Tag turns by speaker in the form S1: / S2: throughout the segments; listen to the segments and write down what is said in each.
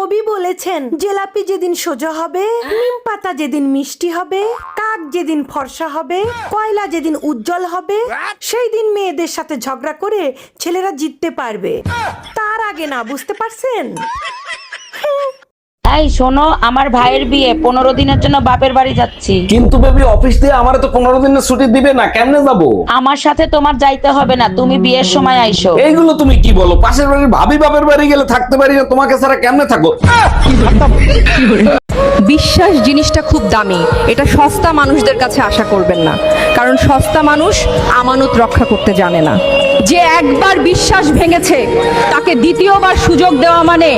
S1: কবি বলেছেন, জিলাপি যেদিন সোজা হবে, নিম পাতা যেদিন মিষ্টি হবে, কাক যেদিন ফর্সা হবে, কয়লা যেদিন উজ্জ্বল হবে, সেই দিন মেয়েদের সাথে ঝগড়া করে ছেলেরা জিততে পারবে। তার আগে না, বুঝতে পারছেন?
S2: এই শোনো, আমার ভাইয়ের বিয়ে, 15 দিনের জন্য বাপের বাড়ি যাচ্ছি।
S3: কিন্তু বেবি, অফিস দিয়ে আমারে তো 15 দিনের ছুটি দিবে না, কেমনে যাবো?
S2: আমার সাথে তোমার যাইতে হবে না, তুমি বিয়ের সময় আইসো।
S3: এইগুলো তুমি কি বলো? পাশের বাড়ির ভাবি বাপের বাড়ি গেলে থাকতে পারি না, তোমাকে ছাড়া কেমনে থাকো?
S4: বিশ্বাস জিনিসটা খুব দামি, এটা সস্তা মানুষদের কাছে আশা করবেন না, কারণ সস্তা মানুষ আমানত রক্ষা করতে জানে না। যে একবার বিশ্বাস ভেঙেছে তাকে দ্বিতীয়বার সুযোগ দেওয়া মানে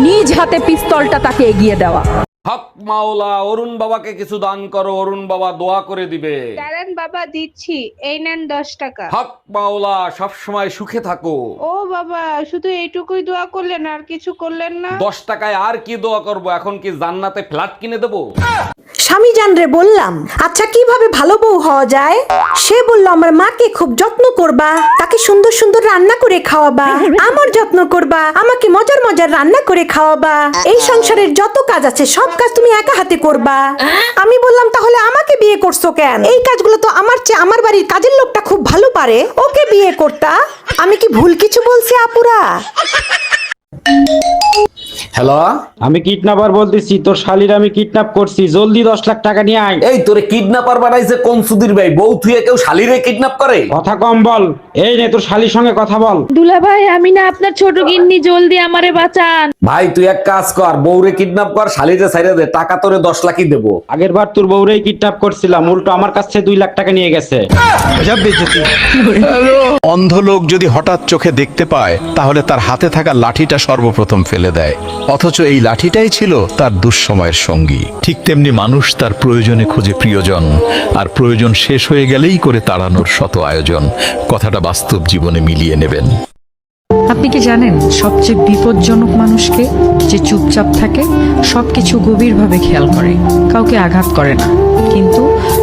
S4: নিজ হাতে পিস্তলটা তাকে এগিয়ে দেওয়া।
S3: হক মাওলা, অরুণ বাবাকে কিছু দান করো, অরুণ বাবা দোয়া করে দিবে।
S5: দাঁড়ান বাবা, দিচ্ছি, এই নেন 10 টাকা।
S3: হক মাওলা, সব সময় সুখে থাকো।
S5: ও বাবা, শুধু এইটুকুই দোয়া করলেন, আর কিছু করলেন না?
S3: 10 টাকায় আর কি দোয়া করব? এখন কি জান্নাতে ফ্ল্যাট কিনে দেবো?
S1: স্বামী জানরে বললাম, আচ্ছা কিভাবে ভালো বউ হওয়া যায়? সে বলল, আমার মাকে খুব যত্ন করবা, তাকে সুন্দর সুন্দর রান্না করে খাওয়াবা, আমার যত্ন করবা, আমাকে মজার মজার রান্না করে খাওয়াবা, এই সংসারের যত কাজ আছে সব কাজ তুমি একা হাতে করবা। আমি বললাম, তাহলে আমাকে বিয়ে করছো কেন? এই কাজগুলো তো আমার চেয়ে আমার বাড়ির কাজের লোকটা খুব ভালো পারে, ওকে বিয়ে করতা। আমি কি ভুল কিছু বলছি আপুরা?
S3: হ্যালো,
S6: আমি কিডন্যাপার বলতেছি, তোর শালির আমি কিডন্যাপ করছি, জলদি 10 লাখ টাকা নিয়ে আয়।
S3: এই তোরে কিডন্যাপার বানাইছে কোন সুধীর ভাই? বউ থুয়ে কেউ শালিরে কিডন্যাপ করে?
S6: কথা কম বল। এই নে, তোর শালির সঙ্গে কথা বল।
S5: দুলা ভাই, আমি না আপনার ছোট গিন্নি, জলদি আমারে বাঁচান।
S3: ভাই তুই এক কাজ কর, বউরে কিডন্যাপ কর, শালিরে ছাইরে দে, টাকা তোরে 10 লাখই দেবো।
S6: আগের বার তোর বউরেই কিডন্যাপ করছিলাম, উল্টো আমার কাছ থেকে 2 লাখ টাকা নিয়ে গেছে।
S7: অন্ধ লোক যদি হঠাৎ চোখে দেখতে পায় তাহলে তার হাতে থাকা লাঠিটা সর্বপ্রথম ফেলে দেয়, অথচ এই লাঠিটাই ছিল তার দুঃসময়ের সঙ্গী। ঠিক তেমনি মানুষ তার প্রয়োজনে খোঁজে প্রিয়জন, আর প্রয়োজন শেষ হয়ে গেলেই করে তাড়ানোর শত আয়োজন। কথাটা বাস্তব জীবনে মিলিয়ে নেবেন।
S4: আপনি কি জানেন সবচেয়ে বিপজ্জনক মানুষকে? যে চুপচাপ থাকে, সবকিছু গভীরভাবে খেয়াল করে, কাউকে আঘাত করে না, কিন্তু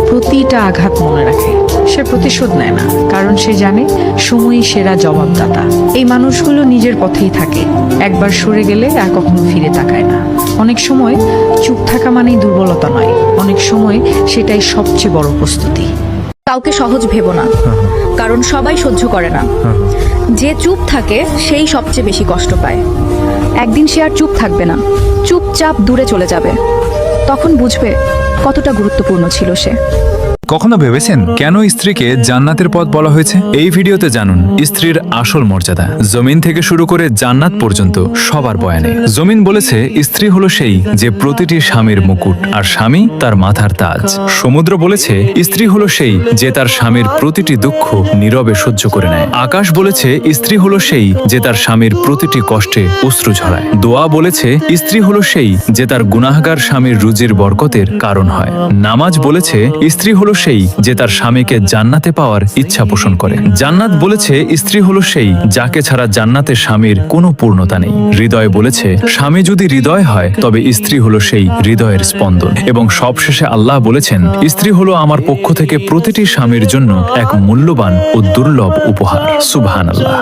S4: প্রতিটা আঘাত মনে রাখে। সে প্রতিশোধ নেয় না, কারণ সে জানে সময়ই সেরা জবাবদাতা। এই মানুষগুলো নিজের পথেই থাকে, একবার সরে গেলে আর কখনো ফিরে তাকায় না। অনেক সময় চুপ থাকা মানেই দুর্বলতা নয়, অনেক সময় সেটাই সবচেয়ে বড় প্রস্তুতি।
S8: কাউকে সহজ ভেবো না, কারণ সবাই সহ্য করে না। যে চুপ থাকে সেই সবচেয়ে বেশি কষ্ট পায়। একদিন সে আর চুপ থাকবে না, চুপচাপ দূরে চলে যাবে, তখন বুঝবে কতটা গুরুত্বপূর্ণ ছিল সে।
S9: কখনো ভেবেছেন কেন স্ত্রীকে জান্নাতের পথ বলা হয়েছে? এই ভিডিওতে জানুন স্ত্রীর আসল মর্যাদা, জমিন থেকে শুরু করে জান্নাত পর্যন্ত সবার বয়ানে। জমিন বলেছে স্ত্রী হলো সেই যে প্রতিটি স্বামীর মুকুট, আর স্বামী তার মাথার তাজ। সমুদ্র বলেছে স্ত্রী হলো সেই যে তার স্বামীর প্রতিটি দুঃখ নীরবে সহ্য করে নেয়। আকাশ বলেছে স্ত্রী হলো সেই যে তার স্বামীর প্রতিটি কষ্টে অশ্রু ঝরায়। দোয়া বলেছে স্ত্রী হলো সেই যে তার গুনাহগার স্বামীর রুজির বরকতের কারণ হয়। নামাজ বলেছে স্ত্রী হলো সেই যে তার স্বামীকে জান্নাতে পাওয়ার ইচ্ছা পোষণ করে। জান্নাত বলেছে স্ত্রী হলো সেই যাকে ছাড়া জান্নাতে স্বামীর কোনো পূর্ণতা নেই। হৃদয় বলেছে স্বামী যদি হৃদয় হয় তবে স্ত্রী হলো সেই হৃদয়ের স্পন্দন। এবং সবশেষে আল্লাহ বলেছেন স্ত্রী হলো আমার পক্ষ থেকে প্রতিটি স্বামীর জন্য এক মূল্যবান ও দুর্লভ উপহার। সুবহানাল্লাহ।